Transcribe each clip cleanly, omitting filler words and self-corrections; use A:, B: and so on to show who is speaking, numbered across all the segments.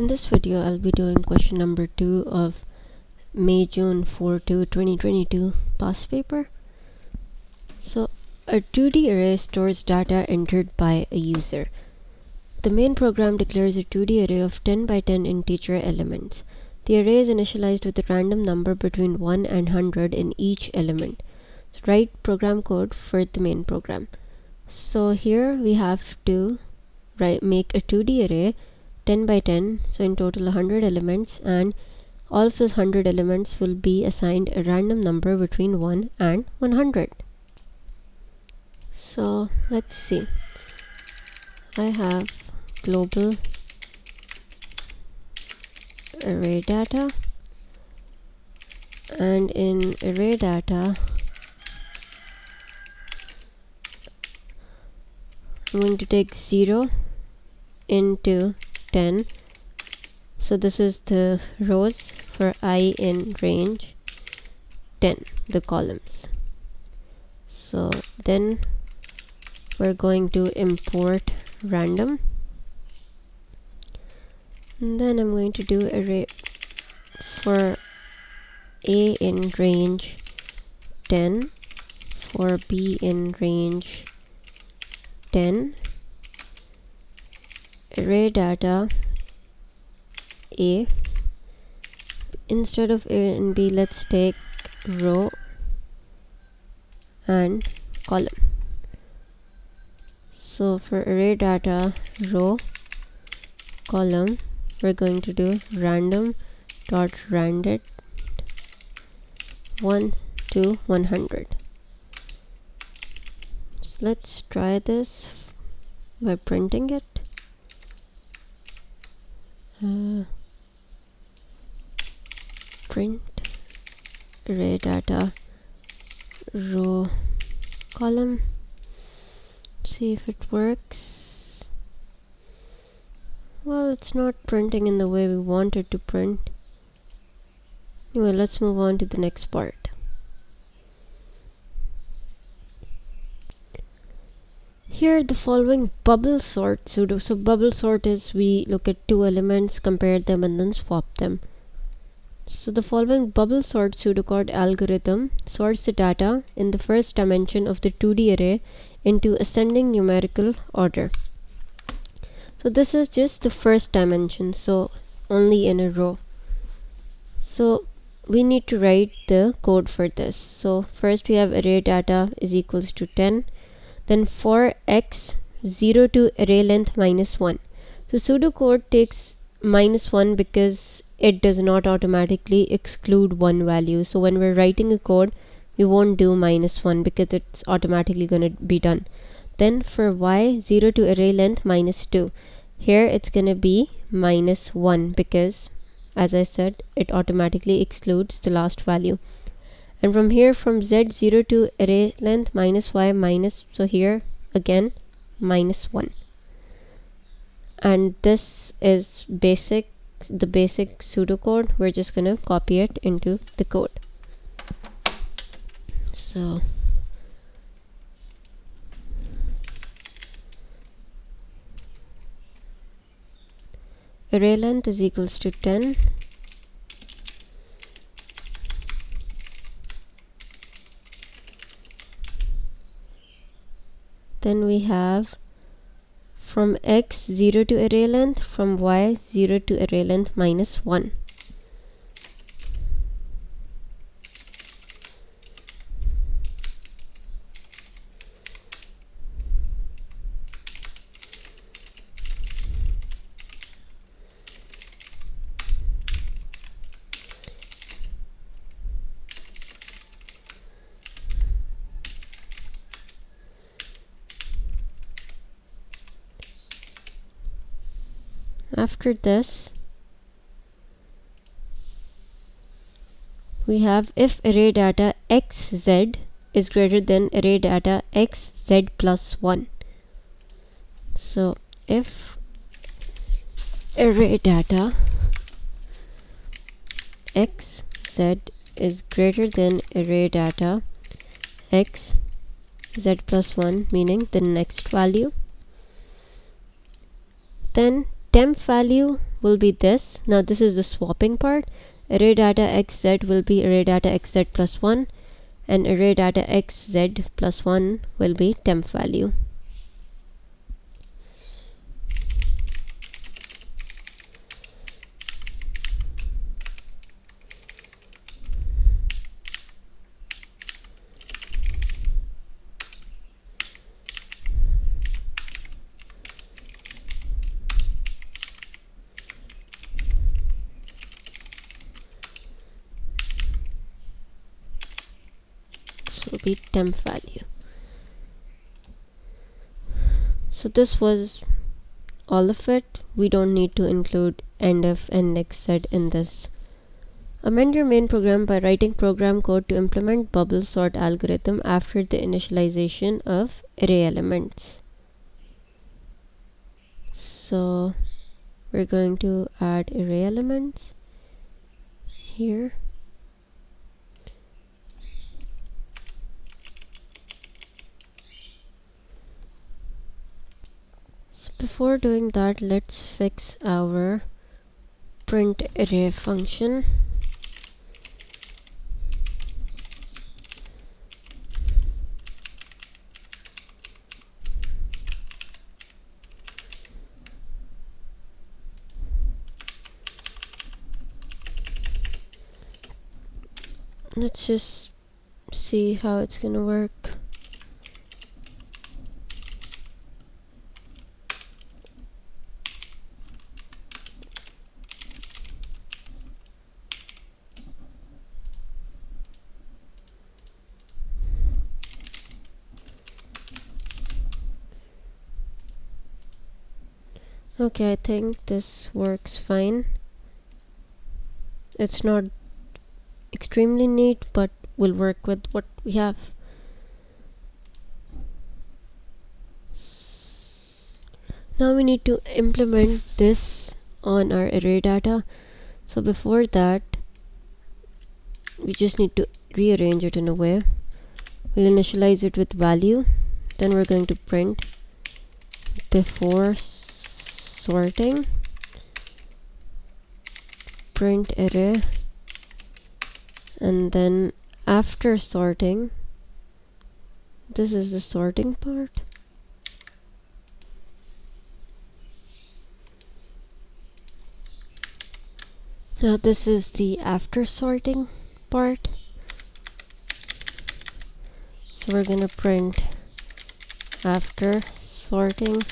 A: In this video, I'll be doing question number 2 of May-June 4 2022 past paper. So, a 2D array stores data entered by a user. The main program declares a 2D array of 10 by 10 integer elements. The array is initialized with a random number between 1 and 100 in each element. So, write program code for the main program. So here we have to make a 2D array 10 by 10, so in total 100 elements, and all of those 100 elements will be assigned a random number between 1 and 100. So let's see. I have global array data, and in array data I'm going to take 0 into 10. So this is the rows for I in range 10, the columns. So then we're going to import random, and then I'm going to do array for A in range 10, for B in range 10, array data A. Instead of A and B, let's take row and column. So for array data row column, we're going to do random dot random 1 to 100. So let's try this by printing it. Print array data row column. See if it works. Well, it's not printing in the way we want it to print. Anyway, let's move on to the next part. Here the following bubble sort pseudo. So bubble sort is we look at two elements, compare them, and then swap them. So the following bubble sort pseudocode algorithm sorts the data in the first dimension of the 2D array into ascending numerical order. So this is just the first dimension, so only in a row. So we need to write the code for this. So first we have array data is equals to 10. Then for x 0 to array length minus 1. So pseudocode takes minus 1 because it does not automatically exclude one value. So when we're writing a code, we won't do minus 1 because it's automatically going to be done. Then for y 0 to array length minus 2. Here it's going to be minus 1 because, as I said, it automatically excludes the last value. And from here, from z 0 to array length minus y minus, so here again minus 1. And this is the basic pseudocode. We're just gonna copy it into the code. So array length is equals to 10. Then we have from x 0 to array length, from y 0 to array length minus 1. After this, we have if array data xz is greater than array data xz plus 1. So if array data xz is greater than array data xz plus 1, meaning the next value, then temp value will be this. Now this is the swapping part. Array data xz will be array data xz plus 1, and array data xz plus 1 will be temp value. Will be temp value. So this was all of it. We don't need to include endf and xz in this. Amend your main program by writing program code to implement bubble sort algorithm after the initialization of array elements. So we're going to add array elements here. Before doing that, let's fix our print array function. Let's just see how it's gonna work. Okay, I think this works fine. It's not extremely neat, but will work with what we have. Now we need to implement this on our array data. So before that, we just need to rearrange it in a way. We'll initialize it with value. Then we're going to print before sorting print array, and then after sorting, this is the sorting part. Now this is the after sorting part. So we're gonna print after sorting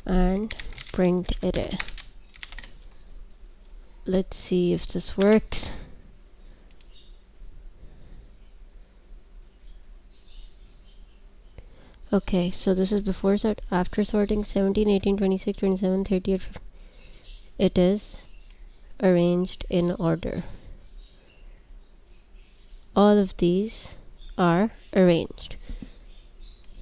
A: and print array. Let's see if this works. Okay, so this is before sort, after sorting 17, 18, 26, 27, 30, it is arranged in order. All of these are arranged.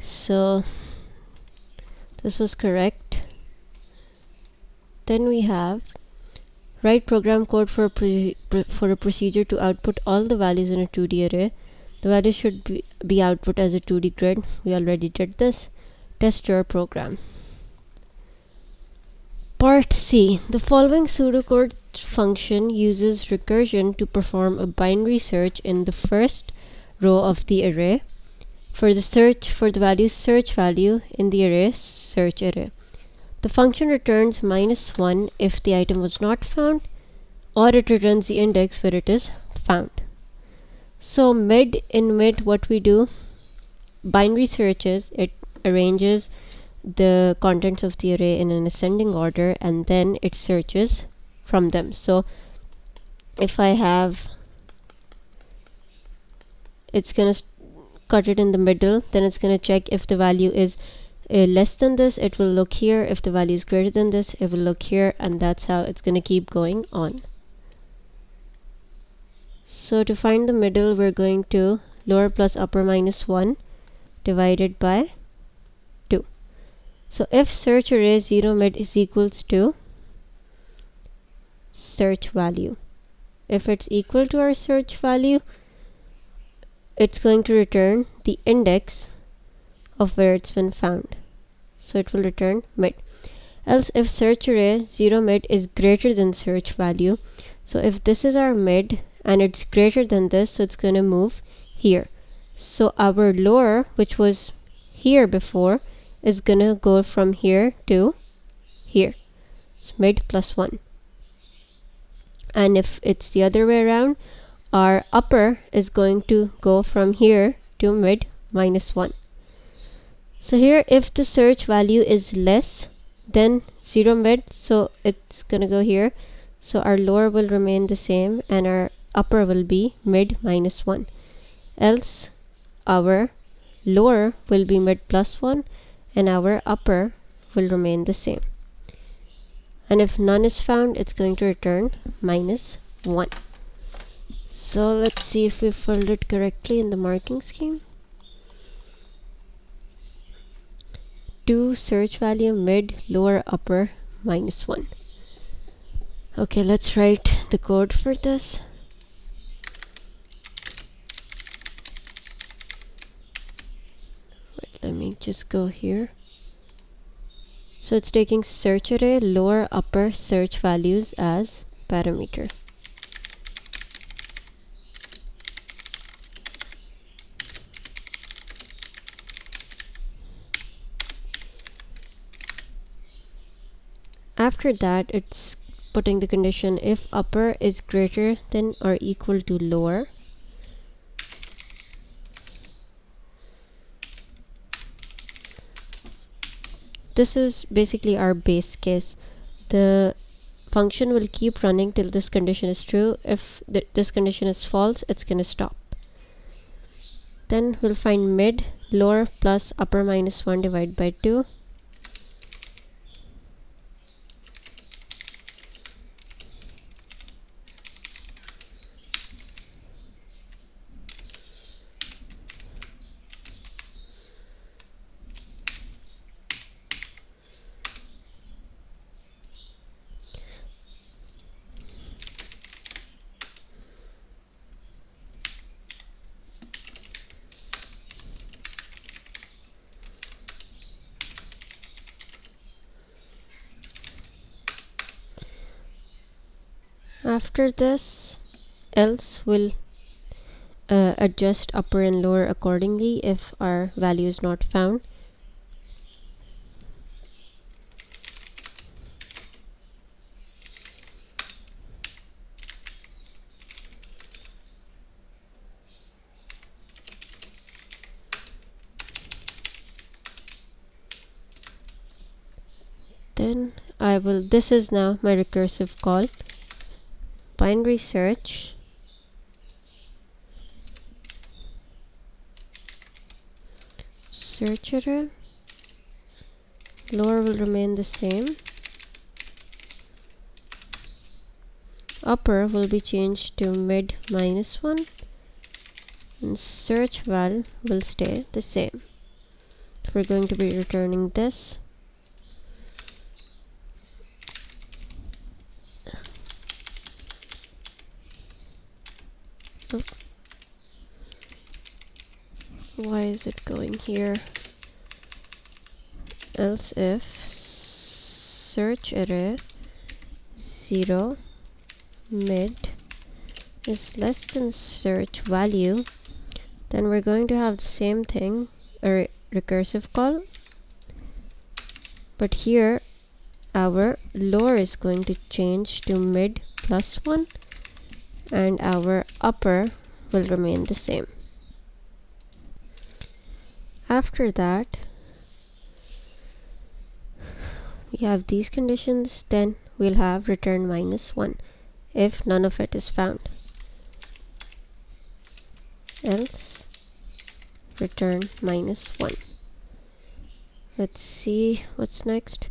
A: So this was correct. Then we have write program code for a procedure to output all the values in a 2D array. The values should be output as a 2D grid. We already did this. Test your program. Part C. The following pseudocode function uses recursion to perform a binary search in the first row of the array. For the search for the value search value in the array search array. The function returns -1 if the item was not found, or it returns the index where it is found. So in mid what we do, binary searches, it arranges the contents of the array in an ascending order and then it searches from them. So if I have, it's gonna cut it in the middle, then it's gonna check if the value is less than this, it will look here. If the value is greater than this, it will look here, and that's how it's gonna keep going on. So to find the middle, we're going to lower plus upper -1 divided by 2. So if search array 0 mid is equals to search value, if it's equal to our search value, it's going to return the index of where it's been found. so it will return mid. Else if search array 0 mid is greater than search value, so if this is our mid and it's greater than this, so it's gonna move here. So our lower, which was here before, is gonna go from here to here. It's mid plus 1. And if it's the other way around, our upper is going to go from here to mid minus 1. So here if the search value is less than 0 mid, so it's gonna go here. So our lower will remain the same and our upper will be mid minus 1. Else our lower will be mid plus 1 and our upper will remain the same. And if none is found, it's going to return minus 1. So let's see if we filled it correctly in the marking scheme. To search value mid, lower, upper, minus 1. Okay, let's write the code for this. Wait, let me just go here. So it's taking search array, lower, upper, search values as parameter. After that, it's putting the condition if upper is greater than or equal to lower. This is basically our base case. The function will keep running till this condition is true. If this condition is false, it's going to stop. Then we'll find mid, lower plus upper minus 1 divided by 2. After this, else will adjust upper and lower accordingly if our value is not found. Then this is now my recursive call. Binary search array, lower will remain the same, upper will be changed to mid minus 1, and search val will stay the same. We're going to be returning this. Oh. Why is it going here? Else if search array 0 mid is less than search value, then we're going to have the same thing, a recursive call, but here our lower is going to change to mid plus 1 and our upper will remain the same. After that, we have these conditions, then we'll have return minus 1 if none of it is found. Else return minus 1. Let's see what's next.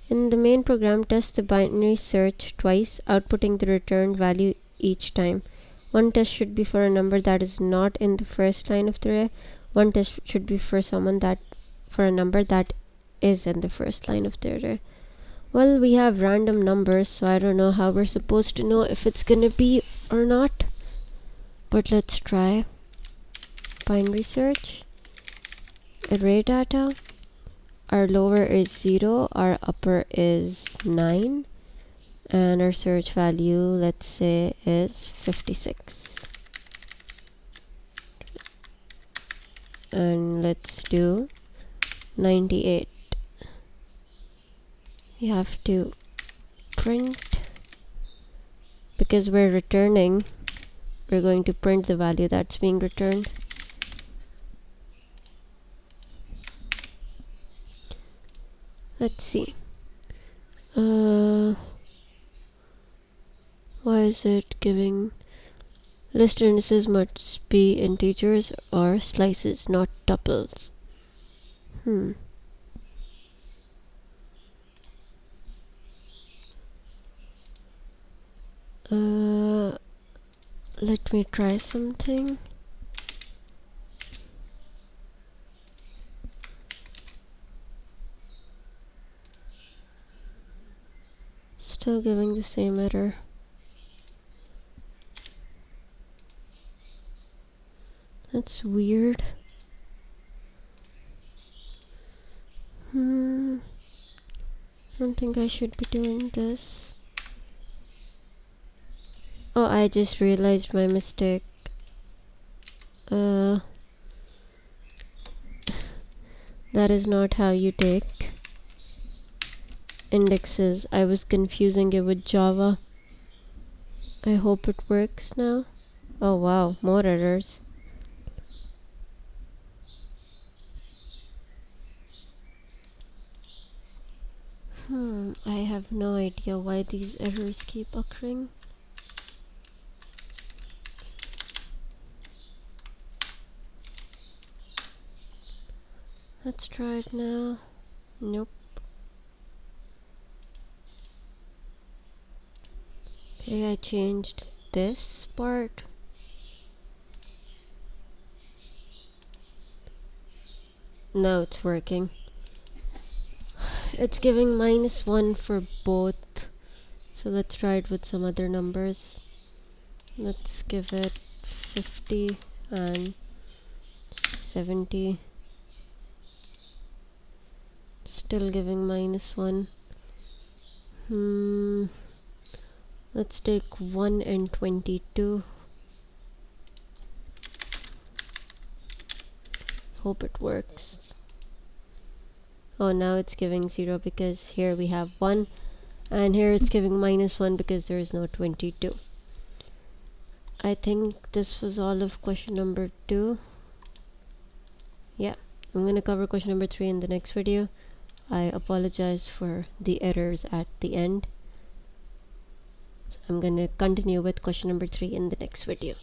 A: In the main program, test the binary search twice, outputting the returned value each time. One test should be for a number that is not in the first line of the array. One test should be for a number that is in the first line of the array. Well, we have random numbers, so I don't know how we're supposed to know if it's gonna be or not. But let's try. Binary search, array data, our lower is 0, our upper is 9, and our search value, let's say, is 56. And let's do 98. You have to print, because we're returning, we're going to print the value that's being returned. Let's see. Why is it giving list indices must be integers or slices, not tuples? Let me try something. Still giving the same error. That's weird. I don't think I should be doing this. Oh, I just realized my mistake. That is not how you take indexes. I was confusing it with Java. I hope it works now. Oh wow, more errors. I have no idea why these errors keep occurring. Let's try it now. Nope. Okay, I changed this part. Now it's working. It's giving -1 for both. So let's try it with some other numbers. Let's give it 50 and 70. Still giving -1. Let's take 1 and 22. Hope it works. Oh, now it's giving 0 because here we have 1, and here it's giving -1 because there is no 22. I think this was all of question number 2. Yeah, I'm gonna cover question number 3 in the next video. I apologize for the errors at the end. I'm gonna continue with question number 3 in the next video.